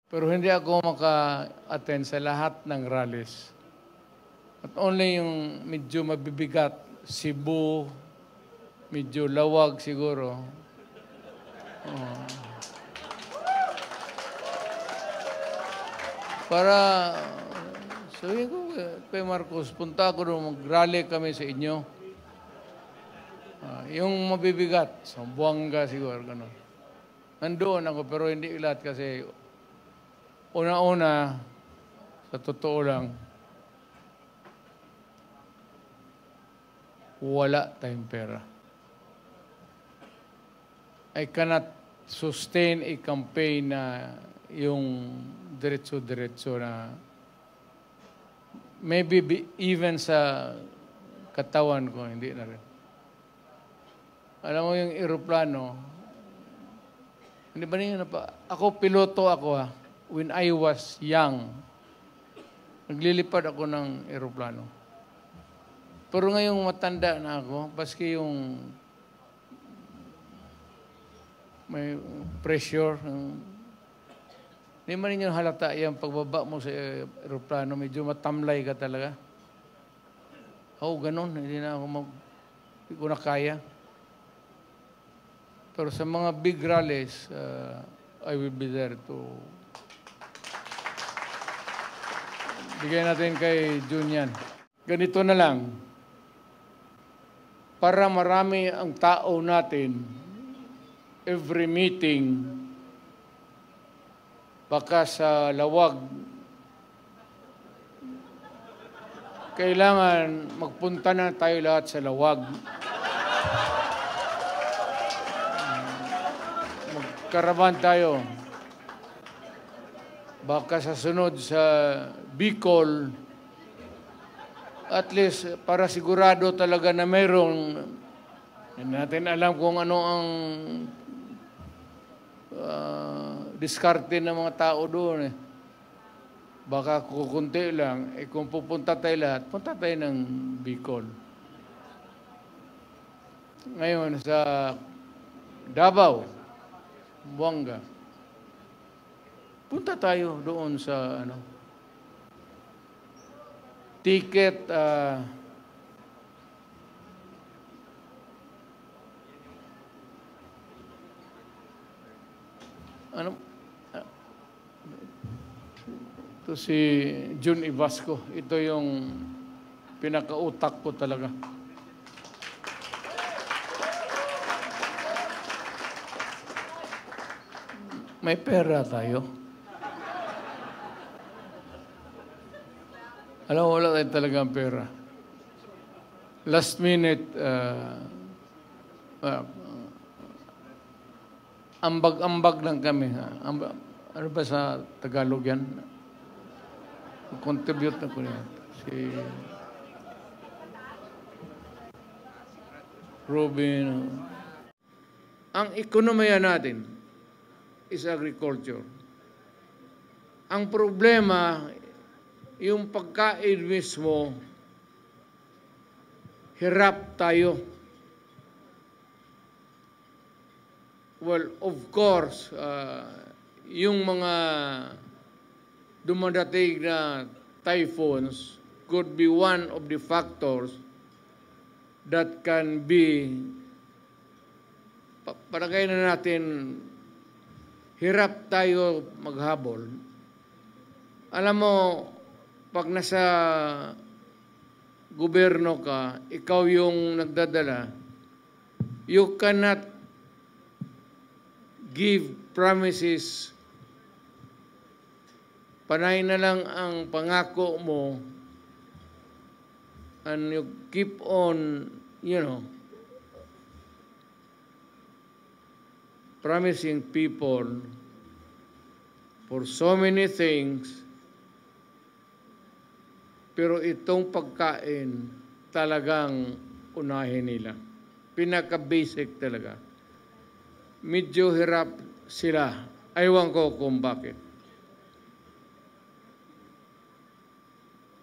Pero hindi ako maka-attend sa lahat ng rallies. At only yung medyo mabibigat, Cebu, medyo lawag siguro. Para, sabihin ko kay Marcos, punta ako doon, mag-rally kami sa inyo. Yung mabibigat, sa Buanga siguro, gano'n. Nandoon ako, pero hindi lahat kasi una-una, sa totoo lang, wala tayong pera. I cannot sustain a campaign na yung diretso-diretso na maybe even sa katawan ko, hindi na rin. Alam mo yung eroplano, hindi ba niyo ako, piloto ako when I was young. Naglilipad ako ng eroplano. Pero ngayong matanda na ako, paski yung may pressure, hindi man ninyo halata yung pagbaba mo sa eroplano, medyo matamlay ka talaga. Ganun, hindi ko na kaya. Pero sa mga big rallies, I will be there to bigay natin kay Junian. Ganito na lang. Para marami ang tao natin, every meeting, baka sa lawag, kailangan magpunta na tayo lahat sa lawag. Magkaraban tayo. Baka sa sunod sa Bicol, at least para sigurado talaga na mayroong, hindi natin alam kung ano ang diskarte ng mga tao doon. Baka kukunti lang. Kung pupunta tayo lahat, punta tayo ng Bicol. Ngayon, sa Davao, Buanga, punta tayo doon sa ticket, ito si Jun Ibasco. Ito yung pinakautak ko talaga. May pera tayo. Alam mo, wala tayo talagang pera. Last minute, ambag-ambag lang kami. Ano ba sa Tagalog yan? Contribute na ko niya. Si Robin. Ang ekonomiya natin is agriculture. Ang problema, yung pagkain mismo, hirap tayo. Well, of course, yung mga dumadating na typhoons could be one of the factors that can be, palagay na natin, hirap tayo maghabol. Alam mo, pag nasa gobyerno ka, ikaw yung nagdadala, you cannot give promises. Panay na lang ang pangako mo and you keep on, promising people for so many things, pero itong pagkain talagang unahin nila. Pinaka-basic talaga. Medyo hirap sila. Aywan ko kung bakit.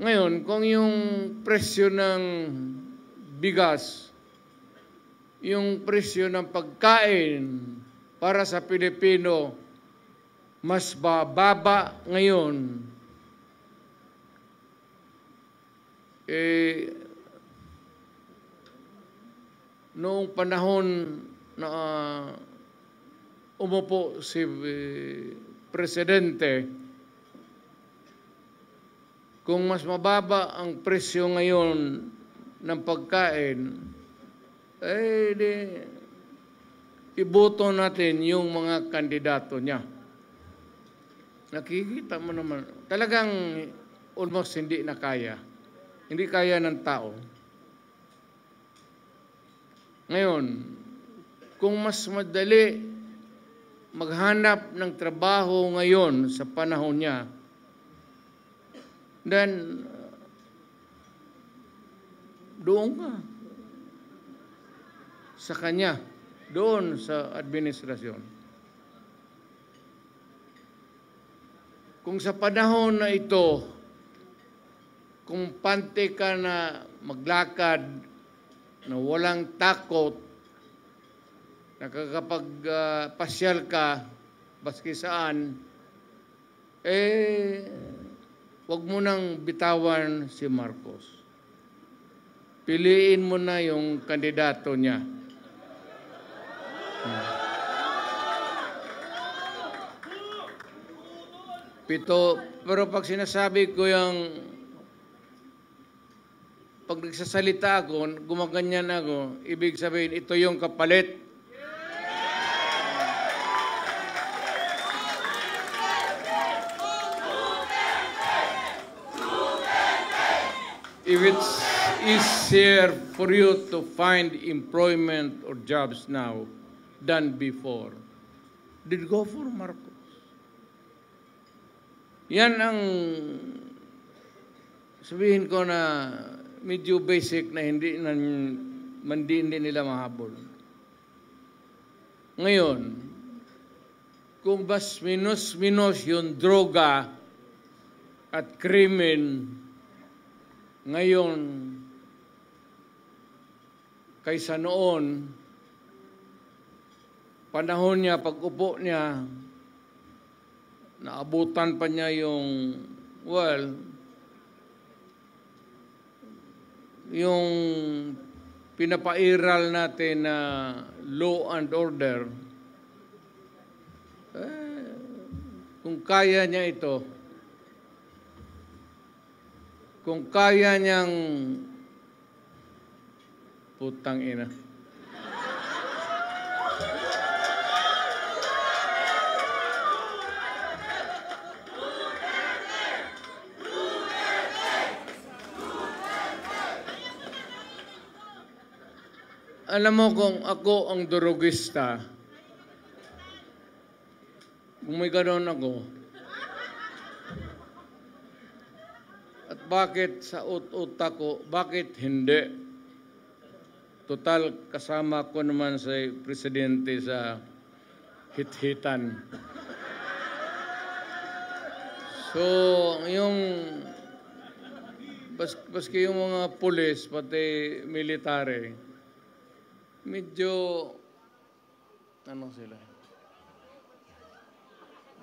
Ngayon, kung yung presyo ng bigas, yung presyo ng pagkain para sa Pilipino mas bababa ngayon, noong panahon na umupo si Presidente, kung mas mababa ang presyo ngayon ng pagkain, iboto natin yung mga kandidato niya. Nakikita mo naman, talagang almost hindi na kaya. Hindi kaya ng tao. Ngayon, kung mas madali maghanap ng trabaho ngayon sa panahon niya, then doon ka sa kanya, doon sa administrasyon. Kung sa panahon na ito, kung pante ka na maglakad, na walang takot, nakakapagpasyal ka, baski saan, wag mo nang bitawan si Marcos. Piliin mo na yung kandidato niya. Pero pag sinasabi ko yung, pag nagsasalita ako, gumaganyan ako, ibig sabihin, ito yung kapalit. If it's easier for you to find employment or jobs now than before, then go for Marcos. Yan ang sabihin ko na medyo basic na hindi nila mahabol. Ngayon, kung mas minus yung droga at krimen ngayon kaysa noon, panahon niya, pag-upo niya, naabutan pa niya yung, yung pinapairal natin na law and order, kung kaya niya ito, kung kaya niyang putang ina. Alam mo, kung ako ang durugista, kung may ganoon ako, at bakit sa utak ko, bakit hindi? Total, kasama ko naman sa presidente sa hit-hitan. So, yung baski yung mga pulis, pati military, medyo, ano sila?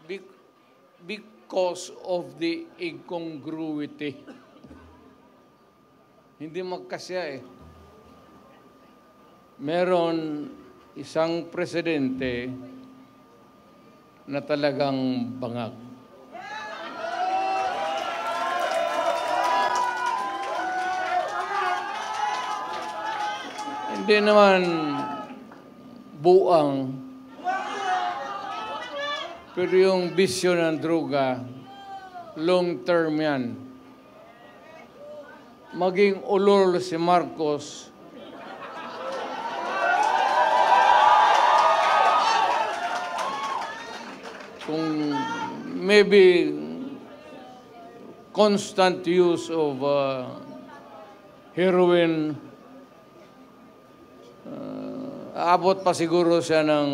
Because of the incongruity. Hindi magkasya eh. Meron isang presidente na talagang bangag. Hindi naman buang, pero yung bisyo ng droga, long term yan. Maging ulol si Marcos, kung maybe constant use of heroin, aabot pa siguro siya ng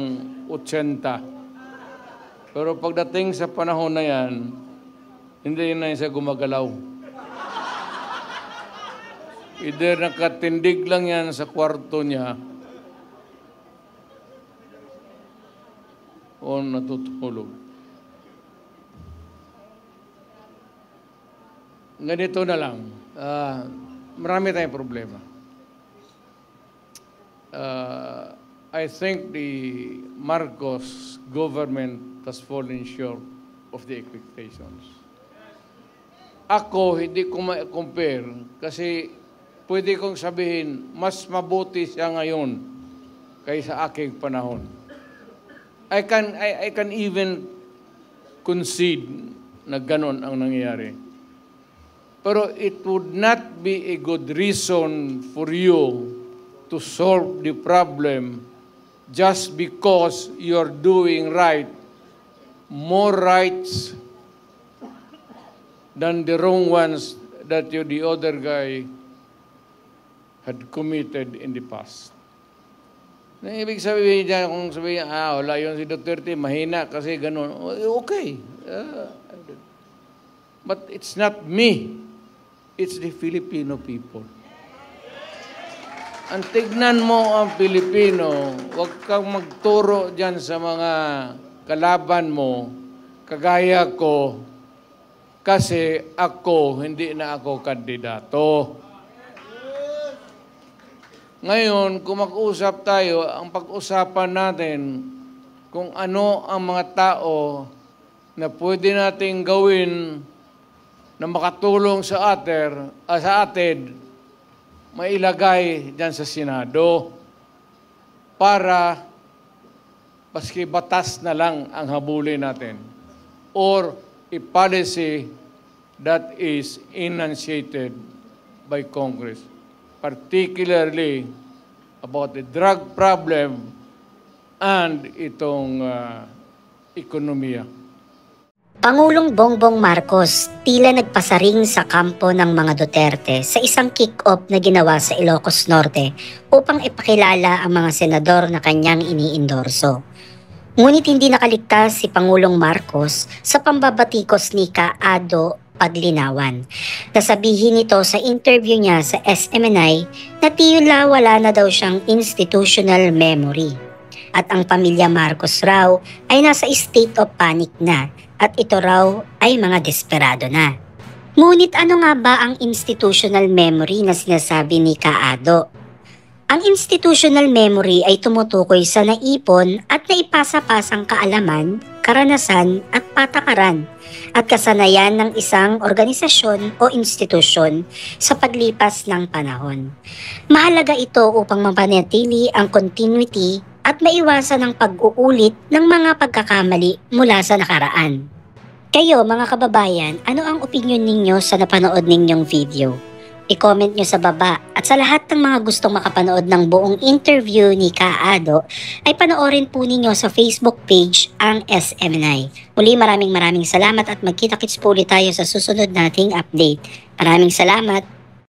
80. Pero pagdating sa panahon na yan, hindi na siya gumagalaw. Either nakatindig lang yan sa kwarto niya o natutulog. ganito na lang. Marami tayong problema. I think the Marcos government has fallen short of the expectations. Ako, hindi ko ma-compare kasi pwede kong sabihin, mas mabuti siya ngayon kaysa aking panahon. I can even concede na ganon ang nangyayari. Pero it would not be a good reason for you to solve the problem just because you're doing right, more rights than the wrong ones that the other guy had committed in the past. Na ibig sabihin niya, kung sabihin, wala yun si Duterte, mahina kasi ganun. Okay. But it's not me. It's the Filipino people. Ang tignan mo ang Pilipino, huwag kang magturo dyan sa mga kalaban mo, kagaya ko, kasi ako, hindi na ako kandidato. Ngayon, kung mag-usap tayo, ang pag-usapan natin kung ano ang mga tao na pwede nating gawin na makatulong sa atin, mailagay dyan sa Senado para paski batas na lang ang habulin natin or a policy that is enunciated by Congress, particularly about the drug problem and itong ekonomiya. Pangulong Bongbong Marcos tila nagpasaring sa kampo ng mga Duterte sa isang kick-off na ginawa sa Ilocos Norte upang ipakilala ang mga senador na kanyang iniendorso. Ngunit hindi nakaligtas si Pangulong Marcos sa pambabatikos ni Kaado Paglinawan. Nasabihin nito sa interview niya sa SMNI na tila wala na daw siyang institutional memory. At ang pamilya Marcos raw ay nasa state of panic na at ito raw ay mga desperado na. Ngunit ano nga ba ang institutional memory na sinasabi ni Kaado? Ang institutional memory ay tumutukoy sa naipon at naipasa-pasang kaalaman, karanasan at patakaran at kasanayan ng isang organisasyon o institusyon sa paglipas ng panahon. Mahalaga ito upang mapanatili ang continuity at maiwasan ang pag-uulit ng mga pagkakamali mula sa nakaraan. Kayo mga kababayan, ano ang opinion ninyo sa napanood ninyong video? I-comment nyo sa baba at sa lahat ng mga gustong makapanood ng buong interview ni Kaado ay panoorin po ninyo sa Facebook page ang SMNI. Muli maraming salamat at magkita-kits po ulit tayo sa susunod nating update. Maraming salamat!